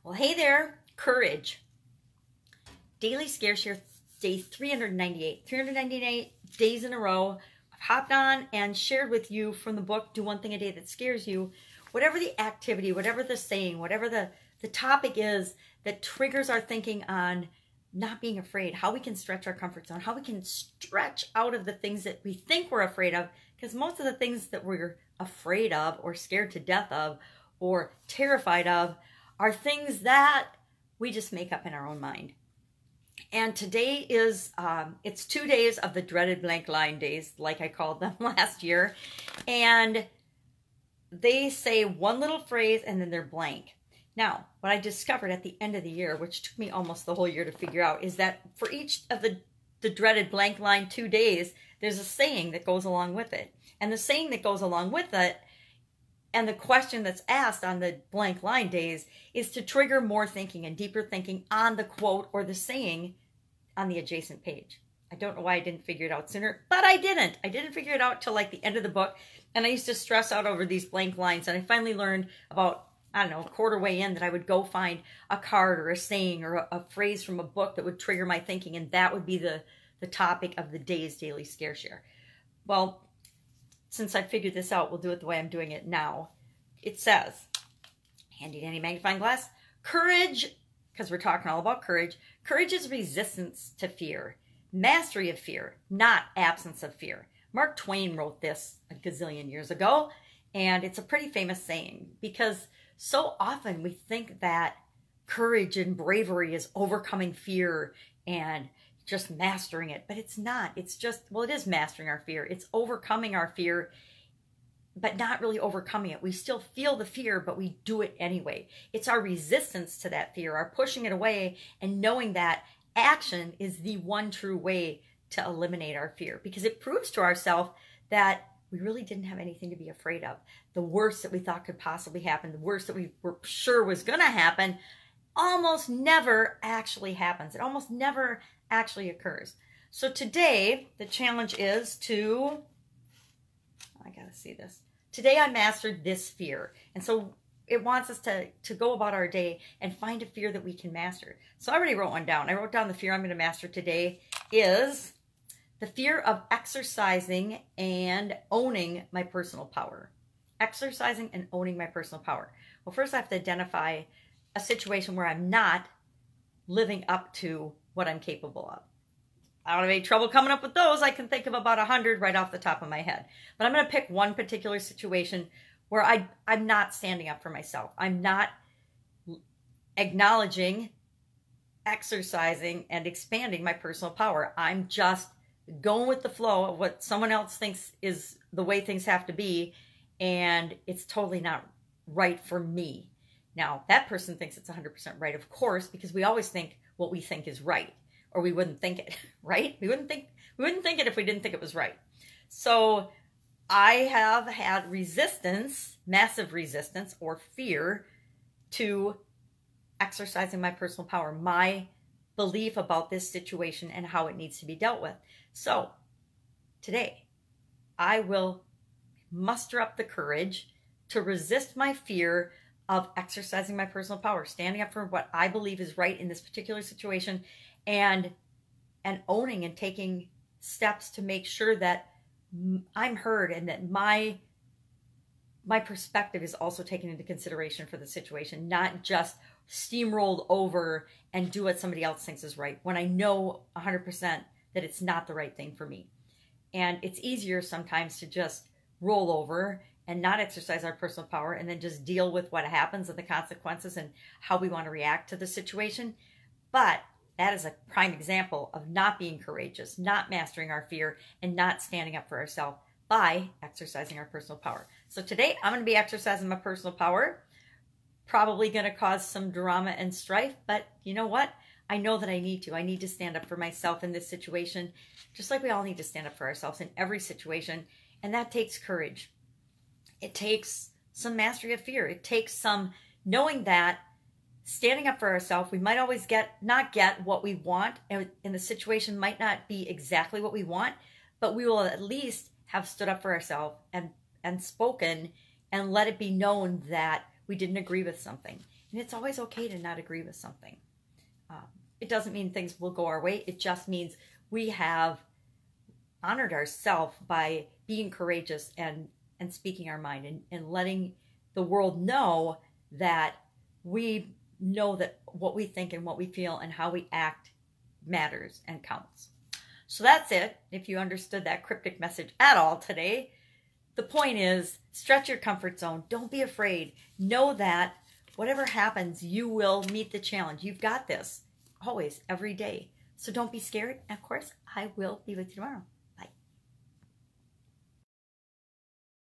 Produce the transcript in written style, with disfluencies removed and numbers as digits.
Well, hey there, courage. Daily Scare Share, day 398. 398 days in a row. I've hopped on and shared with you from the book, Do One Thing a Day That Scares You. Whatever the activity, whatever the saying, whatever the topic is that triggers our thinking on not being afraid, how we can stretch our comfort zone, how we can stretch out of the things that we think we're afraid of, because most of the things that we're afraid of or scared to death of or terrified of are things that we just make up in our own mind. And today is, it's 2 days of the dreaded blank line days, like I called them last year. And they say one little phrase and then they're blank. Now, what I discovered at the end of the year, which took me almost the whole year to figure out, is that for each of the dreaded blank line 2 days, there's a saying that goes along with it. And the saying that goes along with it, and the question that's asked on the blank line days, is to trigger more thinking and deeper thinking on the quote or the saying on the adjacent page. I don't know why I didn't figure it out sooner, but I didn't. I didn't figure it out till like the end of the book. And I used to stress out over these blank lines. And I finally learned about, I don't know, a quarter way in that I would go find a card or a saying or a phrase from a book that would trigger my thinking. And that would be the topic of the day's daily scare share. Well, since I figured this out, we'll do it the way I'm doing it now. It says, handy dandy magnifying glass, courage, because we're talking all about courage. Courage is resistance to fear, mastery of fear, not absence of fear. Mark Twain wrote this a gazillion years ago, and it's a pretty famous saying because so often we think that courage and bravery is overcoming fear and just mastering it, but it's not. It's just, well, it is mastering our fear. It's overcoming our fear, but not really overcoming it. We still feel the fear, but we do it anyway. It's our resistance to that fear, our pushing it away and knowing that action is the one true way to eliminate our fear, because it proves to ourselves that we really didn't have anything to be afraid of. The worst that we thought could possibly happen, the worst that we were sure was going to happen, almost never actually happens. It almost never actually occurs. So today, the challenge is to, I gotta see this. Today I mastered this fear. And so it wants us to go about our day and find a fear that we can master. So I already wrote one down. I wrote down the fear I'm going to master today is the fear of exercising and owning my personal power. Exercising and owning my personal power. Well, first I have to identify a situation where I'm not living up to what I'm capable of. I don't have any trouble coming up with those. I can think of about 100 right off the top of my head. But I'm going to pick one particular situation where I'm not standing up for myself. I'm not acknowledging, exercising, and expanding my personal power. I'm just going with the flow of what someone else thinks is the way things have to be, and it's totally not right for me. Now, that person thinks it's 100% right, of course, because we always think what we think is right, or we wouldn't think it, right? We wouldn't think it if we didn't think it was right. So I have had resistance, massive resistance or fear to exercising my personal power, my belief about this situation and how it needs to be dealt with. So today I will muster up the courage to resist my fear of exercising my personal power, standing up for what I believe is right in this particular situation, and owning and taking steps to make sure that I'm heard and that my perspective is also taken into consideration for the situation, not just steamrolled over and do what somebody else thinks is right when I know 100% that it's not the right thing for me. And it's easier sometimes to just roll over and not exercise our personal power and then just deal with what happens and the consequences and how we want to react to the situation. But that is a prime example of not being courageous, not mastering our fear, and not standing up for ourselves by exercising our personal power. So today I'm going to be exercising my personal power. Probably going to cause some drama and strife, but you know what? I know that I need to. I need to stand up for myself in this situation, just like we all need to stand up for ourselves in every situation. And that takes courage. It takes some mastery of fear. It takes some knowing that standing up for ourselves, we might always not get what we want, and the situation might not be exactly what we want, but we will at least have stood up for ourselves and spoken and let it be known that we didn't agree with something. And it's always okay to not agree with something. It doesn't mean things will go our way. It just means we have honored ourselves by being courageous and speaking our mind and letting the world know that we know that what we think and what we feel and how we act matters and counts. So that's it. If you understood that cryptic message at all today, the point is stretch your comfort zone. Don't be afraid. Know that whatever happens, you will meet the challenge. You've got this always, every day. So don't be scared. And of course, I will be with you tomorrow.